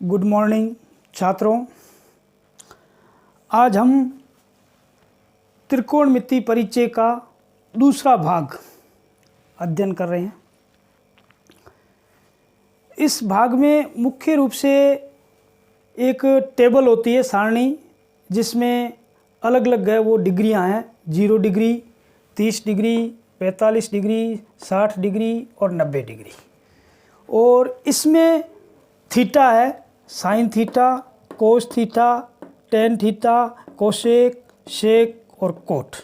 Good morning छात्रों। आज हम त्रिकोणमिति परिचय का दूसरा भाग अध्ययन कर रहे हैं। इस भाग में मुख्य रूप से एक टेबल होती है, सारणी, जिसमें अलग अलग है वो डिग्रियां हैं। 0 डिग्री, 30 डिग्री, 45 डिग्री, 60 डिग्री और 90 डिग्री। और इसमें थीटा है, sign theta, cos theta, tan theta, cosec, shake और कोट।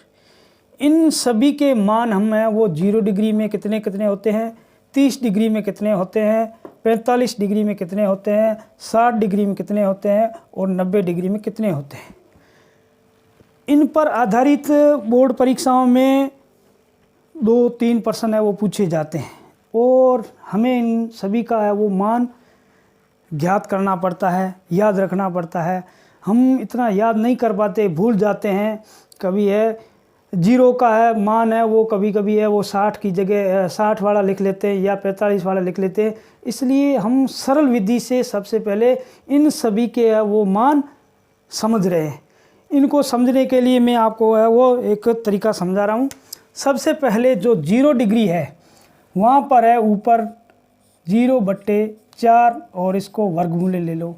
इन सभी के मान हम हैं वो 0 डिग्री में कितने कितने होते हैं, 30 डिग्री में कितने होते हैं, 45 डिग्री में कितने होते हैं, 60 डिग्री में कितने होते हैं और 90 डिग्री में कितने होते हैं। इन पर आधारित बोर्ड परीक्षाओं में 2-3 प्रश्न है वो पूछे जाते हैं और हमें इन सभी का है वो मान ज्ञात करना पड़ता है, याद रखना पड़ता है। हम इतना याद नहीं कर पाते, भूल जाते हैं। कभी है 0 का है मान है वो कभी कभी है वो 60 की जगह 60 वाला लिख लेते हैं या 45 वाला लिख लेते हैं। इसलिए हम सरल विधि से सबसे पहले इन सभी के है वो मान समझ रहे हैं। इनको समझने के लिए मैं आपको है वो एक तरीका समझा रहा हूँ। सबसे पहले जो 0 डिग्री है वहाँ पर है ऊपर 0/4 और इसको वर्गमूल ले लो।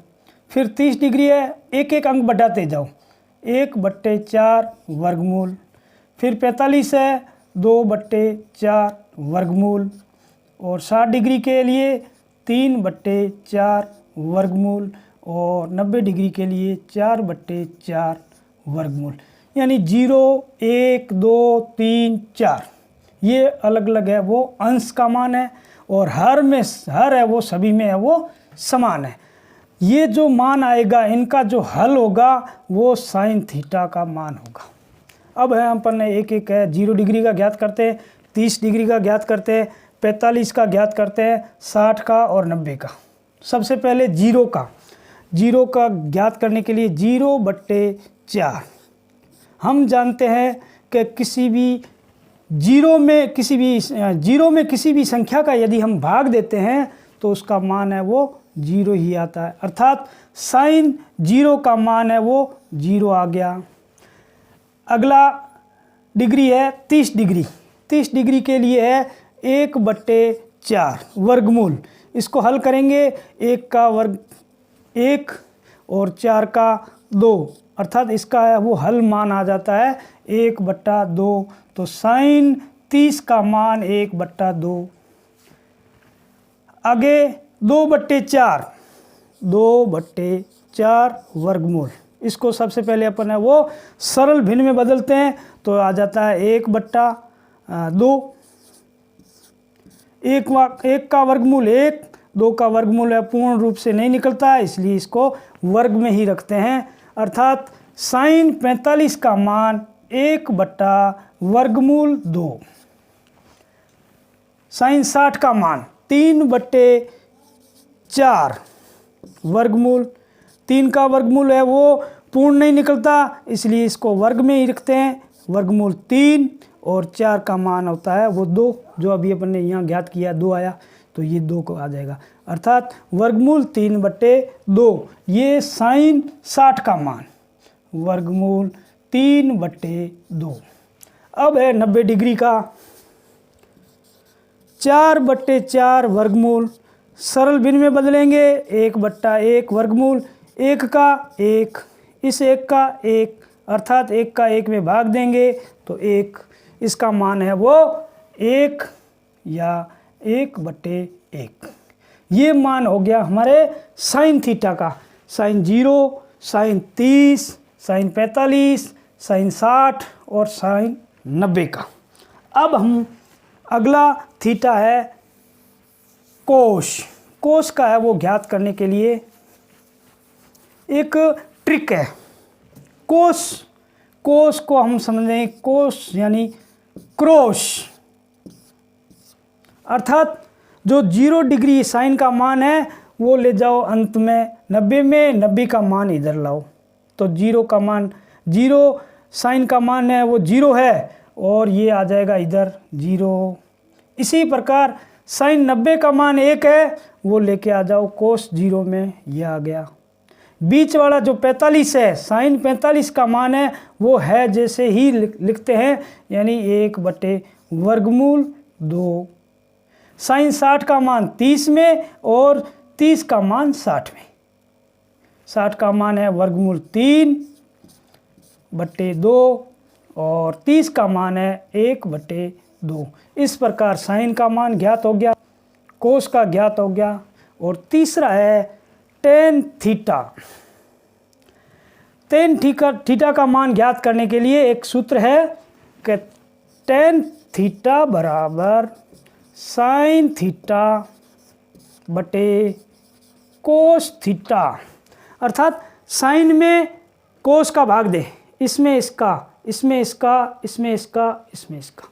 फिर 30 डिग्री है, एक एक अंक बढ़ाते जाओ, 1/4 वर्गमूल। फिर 45 है 2/4 वर्गमूल। और 60 डिग्री के लिए 3/4 वर्गमूल और 90 डिग्री के लिए 4/4 वर्गमूल। यानी 0, 1, 2, 3, 4 ये अलग अलग है वो अंश का मान है और हर है वो सभी में है वो समान है। ये जो मान आएगा इनका जो हल होगा वो साइन थीटा का मान होगा। अब है अपन ने एक एक है 0 डिग्री का ज्ञात करते हैं, 30 डिग्री का ज्ञात करते हैं, 45 का ज्ञात करते हैं, 60 का और 90 का। सबसे पहले 0 का ज्ञात करने के लिए 0/4 हम जानते हैं कि किसी भी जीरो में किसी भी संख्या का यदि हम भाग देते हैं तो उसका मान है वो 0 ही आता है। अर्थात साइन 0 का मान है वो 0 आ गया। अगला डिग्री है 30 डिग्री। 30 डिग्री के लिए है 1/4 वर्गमूल। इसको हल करेंगे, 1 का वर्ग 1 और 4 का 2, अर्थात इसका है वो हल मान आ जाता है 1/2। तो साइन 30 का मान 1/2। आगे 2/4 वर्गमूल। इसको सबसे पहले अपन है वो सरल भिन्न में बदलते हैं तो आ जाता है 1/2। 1 का वर्गमूल 1, 2 का वर्गमूल है पूर्ण रूप से नहीं निकलता है इसलिए इसको वर्ग में ही रखते हैं। अर्थात साइन 45 का मान 1/2। साइन 60 का मान 3/4 वर्गमूल। 3 का वर्गमूल है वो पूर्ण नहीं निकलता इसलिए इसको वर्ग में ही रखते हैं, वर्गमूल 3। और 4 का मान होता है वो 2, जो अभी अपन ने यहाँ ज्ञात किया 2 आया तो ये 2 को आ जाएगा। अर्थात वर्गमूल 3/2। ये साइन 60 का मान वर्गमूल 3/2। अब है 90 डिग्री का 4/4 वर्गमूल। सरल भिन्न में बदलेंगे 1/1 वर्गमूल। 1 का 1, इस 1 का 1, अर्थात 1 का 1 में भाग देंगे तो 1, इसका मान है वो 1 या 1/1। ये मान हो गया हमारे साइन थीटा का। साइन 0, साइन 30, साइन 45, साइन 60 और साइन 90 का। अब हम अगला थीटा है कोस का है वो ज्ञात करने के लिए एक ट्रिक है। कोस को हम समझें, कोस यानी क्रॉस। अर्थात जो 0 डिग्री साइन का मान है वो ले जाओ अंत में 90 में, 90 का मान इधर लाओ तो 0 का मान 0, साइन का मान है वो 0 है और ये आ जाएगा इधर 0। इसी प्रकार साइन 90 का मान 1 है वो लेके आ जाओ कोस 0 में, ये आ गया। बीच वाला जो 45 है, साइन 45 का मान है वो है जैसे ही लिखते हैं, यानी 1/वर्गमूल 2। साइन 60 का मान 30 में और 30 का मान 60 में। 60 का मान है वर्गमूल 3/2 और 30 का मान है 1/2। इस प्रकार साइन का मान ज्ञात हो गया, कोस का ज्ञात हो गया। और तीसरा है टेन थीटा। टेन थीटा का मान ज्ञात करने के लिए एक सूत्र है कि टेन थीटा बराबर साइन थीटा बटे कोस थीटा। अर्थात साइन में कोस का भाग दे, इसमें इसका, इसमें इसका, इसमें इसका, इसमें इसका,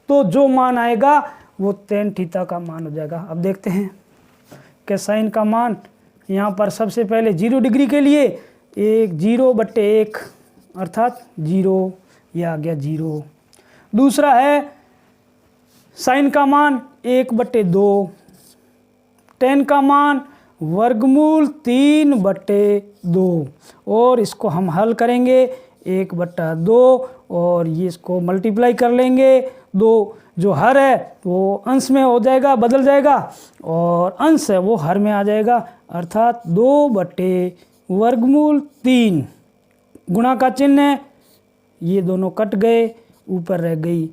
तो जो मान आएगा वो टेन थीटा का मान हो जाएगा। अब देखते हैं कि साइन का मान यहाँ पर सबसे पहले 0 डिग्री के लिए 0/1 अर्थात 0, ये आ गया 0। दूसरा है साइन का मान 1/2, टेन का मान वर्गमूल 3/2 और इसको हम हल करेंगे 1/2 और ये इसको मल्टीप्लाई कर लेंगे। 2 जो हर है वो अंश में हो जाएगा, बदल जाएगा, और अंश है वो हर में आ जाएगा, अर्थात 2/वर्गमूल 3। गुणा का चिन्ह है, ये दोनों कट गए, ऊपर रह गई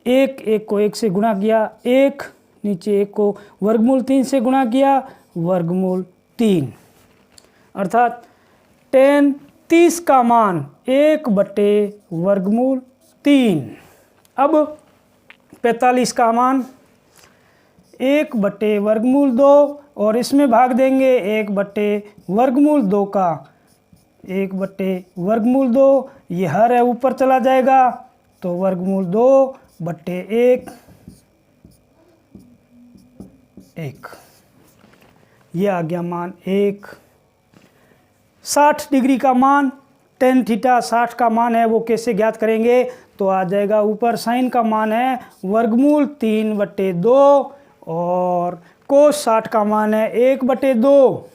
1, 1 को 1 से गुणा किया 1, नीचे 1 को वर्गमूल 3 से गुणा किया वर्गमूल 3, अर्थात टेन 30 का मान 1/वर्गमूल 3। अब 45 का मान 1/वर्गमूल 2 और इसमें भाग देंगे 1/वर्गमूल 2 का 1/वर्गमूल 2, ये हर है ऊपर चला जाएगा, तो वर्गमूल 2/1 ये आ गया मान 1। 60 डिग्री का मान टेन थीटा 60 का मान है वो कैसे ज्ञात करेंगे, तो आ जाएगा ऊपर साइन का मान है वर्गमूल 3/2 और कोस 60 का मान है 1/2,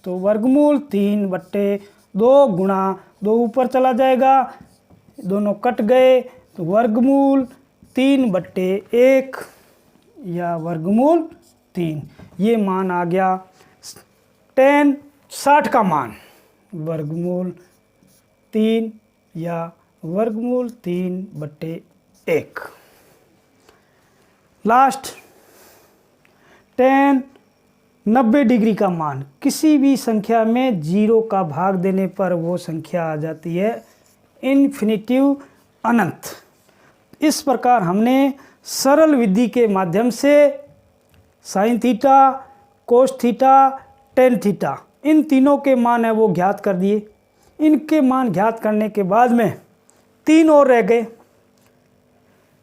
तो वर्गमूल 3/2 गुणा 2 ऊपर चला जाएगा, दोनों कट गए, तो वर्गमूल 3/1 या वर्गमूल 3, ये मान आ गया टेन 60 का मान वर्गमूल 3 या वर्गमूल 3/1। लास्ट टेन 90 डिग्री का मान, किसी भी संख्या में 0 का भाग देने पर वो संख्या आ जाती है इन्फिनिटिव अनंत। इस प्रकार हमने सरल विधि के माध्यम से sine theta, cos theta, tan theta, इन तीनों के मान है वो ज्ञात कर दिए। इनके मान ज्ञात करने के बाद में 3 और रह गए।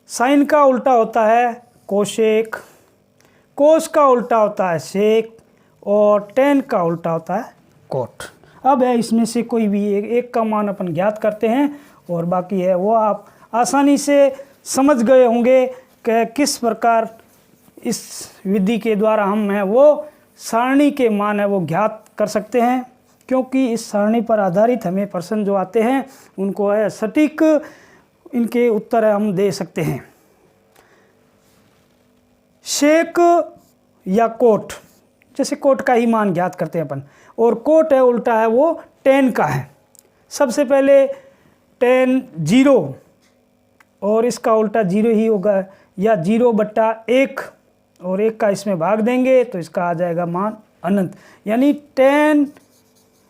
साइन का उल्टा होता है कोसेक, कोस का उल्टा होता है सेक और टेन का उल्टा होता है कोट। अब है इसमें से कोई भी एक का मान अपन ज्ञात करते हैं और बाकी है वो आप आसानी से समझ गए होंगे कि किस प्रकार इस विधि के द्वारा हम है वो सारणी के मान है वो ज्ञात कर सकते हैं, क्योंकि इस सारणी पर आधारित हमें प्रश्न जो आते हैं उनको है सटीक इनके उत्तर हम दे सकते हैं। शेक या कोट, जैसे कोट का ही मान ज्ञात करते हैं अपन, और कोट है उल्टा है वो टेन का है। सबसे पहले टेन 0 और इसका उल्टा 0 ही होगा, या 0/1 और 1 का इसमें भाग देंगे तो इसका आ जाएगा मान अनंत। यानी टेन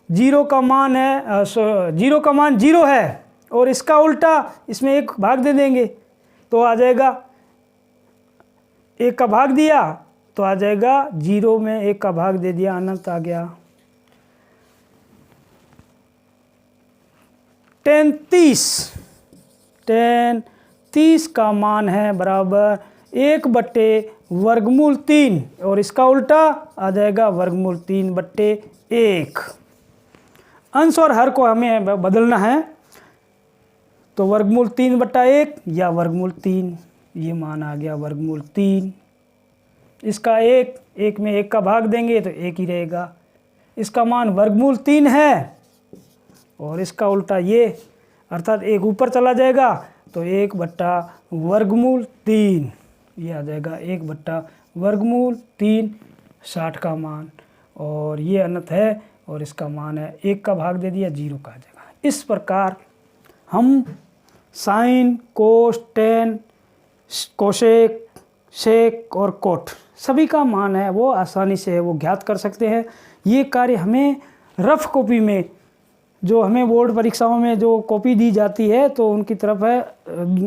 0 का मान है 0 का मान 0 है और इसका उल्टा इसमें 1 भाग दे देंगे तो आ जाएगा, 1 का भाग दिया तो आ जाएगा 0 में 1 का भाग दे दिया, अनंत आ गया। टेन 30 का मान है बराबर 1/वर्गमूल 3 और इसका उल्टा आ जाएगा वर्गमूल 3/1। अंश और हर को हमें बदलना है, तो वर्गमूल 3/1 या वर्गमूल 3, ये मान आ गया वर्गमूल 3। इसका एक में 1 का भाग देंगे तो 1 ही रहेगा। इसका मान वर्गमूल 3 है और इसका उल्टा ये, अर्थात 1 ऊपर चला जाएगा तो 1/वर्गमूल 3 ये आ जाएगा, 1/वर्गमूल 3 60 का मान, और ये अनंत है और इसका मान है 1 का भाग दे दिया 0 का आ जाएगा। इस प्रकार हम साइन, कोस, टेन, कोशेक, सेक और कोट सभी का मान है वो आसानी से वो ज्ञात कर सकते हैं। ये कार्य हमें रफ कॉपी में, जो हमें बोर्ड परीक्षाओं में जो कॉपी दी जाती है तो उनकी तरफ है,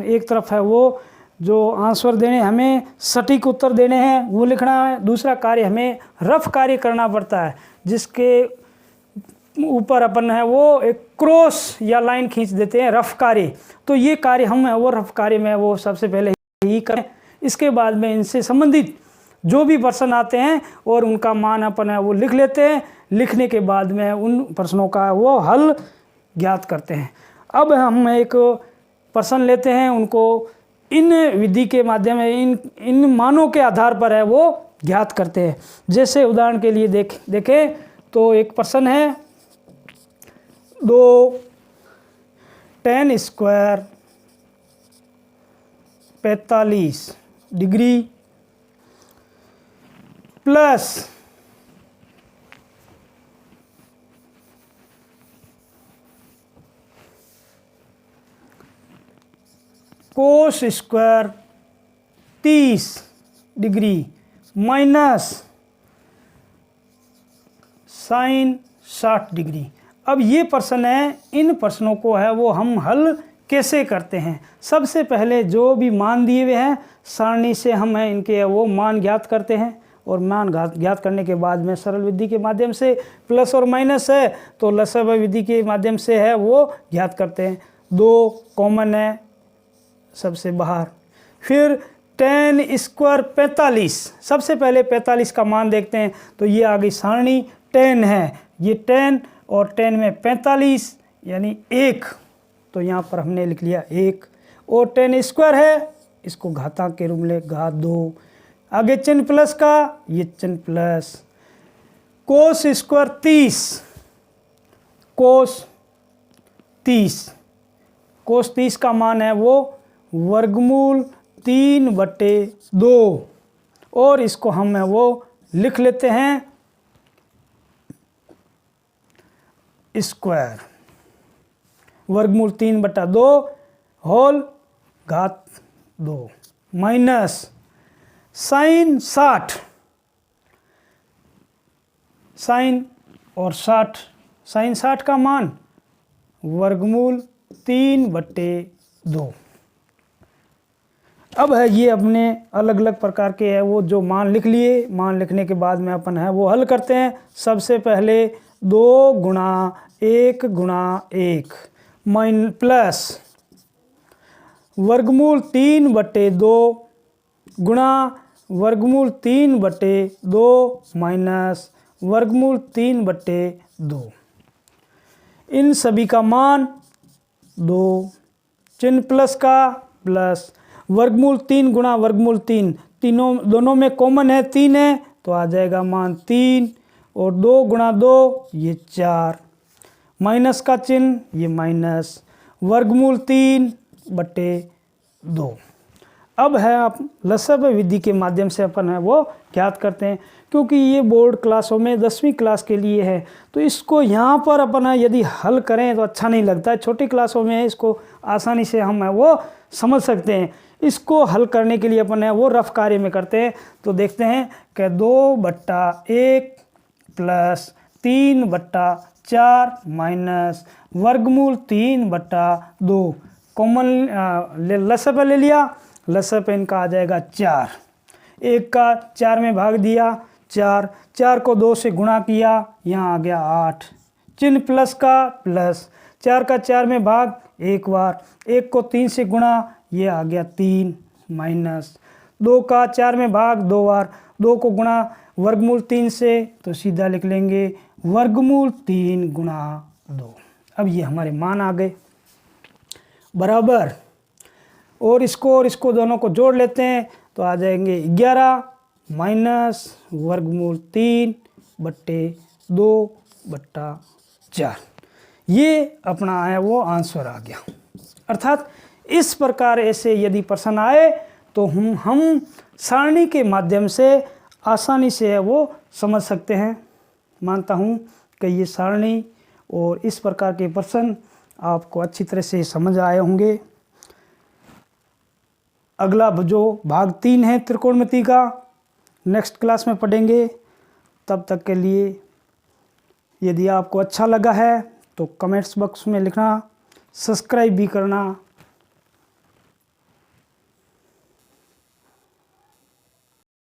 एक तरफ है वो जो आंसर देने, हमें सटीक उत्तर देने हैं वो लिखना है। दूसरा कार्य हमें रफ कार्य करना पड़ता है जिसके ऊपर अपन है वो एक क्रॉस या लाइन खींच देते हैं, रफ कार्य। तो ये कार्य हम है वो रफ कार्य में वो सबसे पहले ही करें। इसके बाद में इनसे संबंधित जो भी प्रश्न आते हैं और उनका मान अपन है वो लिख लेते हैं। लिखने के बाद में उन प्रश्नों का वो हल ज्ञात करते हैं। अब हम एक प्रश्न लेते हैं, उनको इन विधि के माध्यम में इन मानों के आधार पर है वो ज्ञात करते हैं। जैसे उदाहरण के लिए देखें तो एक प्रश्न है, 2 tan² 45 degree plus cos² 30 degree minus sin 60 degree. अब ये प्रश्न है, इन प्रश्नों को है वो हम हल कैसे करते हैं। सबसे पहले जो भी मान दिए हुए हैं सारणी से हम है इनके वो मान ज्ञात करते हैं, और मान ज्ञात करने के बाद में सरल विधि के माध्यम से प्लस और माइनस है तो लसाव विधि के माध्यम से है वो ज्ञात करते हैं। 2 कॉमन है सबसे बाहर। फिर tan² 45, सबसे पहले 45 का मान देखते हैं तो ये आ गई सारणी, 10 है, ये 10 और 10 में 45 यानी 1, तो यहाँ पर हमने लिख लिया 1। और tan² है, इसको घातांक के रूप में घात 2। आगे चिन्ह प्लस का, ये चिन्ह प्लस। cos² 30, cos 30 का मान है वो वर्गमूल 3/2, और इसको हम है वो लिख लेते हैं स्क्वायर, वर्गमूल 3/2 होल घात 2 माइनस sin 60, sin और 60, sin 60 का मान वर्गमूल 3/2। अब है ये अपने अलग अलग प्रकार के है वो जो मान लिख लिए। मान लिखने के बाद में अपन है वो हल करते हैं। सबसे पहले 2 गुणा 1 गुणा 1 प्लस वर्गमूल 3/2 गुणा वर्गमूल 3/2 माइनस वर्गमूल 3/2। इन सभी का मान 2, चिन्ह प्लस का प्लस वर्गमूल 3 गुणा वर्गमूल 3, दोनों में कॉमन है 3 है तो आ जाएगा मान 3, और 2 गुणा 2 ये 4, माइनस का चिन्ह ये माइनस वर्गमूल 3/2। अब है आप लसाव विधि के माध्यम से अपन है वो ज्ञात करते हैं। क्योंकि ये बोर्ड क्लासों में 10वीं क्लास के लिए है तो इसको यहाँ पर अपन है यदि हल करें तो अच्छा नहीं लगता है। छोटी क्लासों में इसको आसानी से हम है वो समझ सकते हैं। इसको हल करने के लिए अपन है वो रफ कार्य में करते हैं। तो देखते हैं कि 2/1 प्लस 3/4 माइनस वर्गमूल 3/2, कॉमन लसाव ले लिया, लसाव इनका आ जाएगा 4। 1 का 4 में भाग दिया 4, 4 को 2 से गुणा किया, यहाँ आ गया 8, चिन्ह प्लस का प्लस, 4 का 4 में भाग 1 बार, 1 को 3 से गुणा, ये आ गया 3 माइनस 2 का 4 में भाग 2 बार, 2 को गुणा वर्गमूल 3 से तो सीधा लिख लेंगे वर्गमूल 3 गुणा 2। अब ये हमारे मान आ गए बराबर, और इसको दोनों को जोड़ लेते हैं तो आ जाएंगे 11 माइनस वर्गमूल 3/2/4। ये अपना आया वो आंसर आ गया। अर्थात इस प्रकार ऐसे यदि प्रश्न आए तो हम सारणी के माध्यम से आसानी से वो समझ सकते हैं। मानता हूँ कि ये सारणी और इस प्रकार के प्रश्न आपको अच्छी तरह से समझ आए होंगे। अगला जो भाग 3 है त्रिकोणमिति का, नेक्स्ट क्लास में पढ़ेंगे। तब तक के लिए यदि आपको अच्छा लगा है तो कमेंट्स बॉक्स में लिखना, सब्सक्राइब भी करना।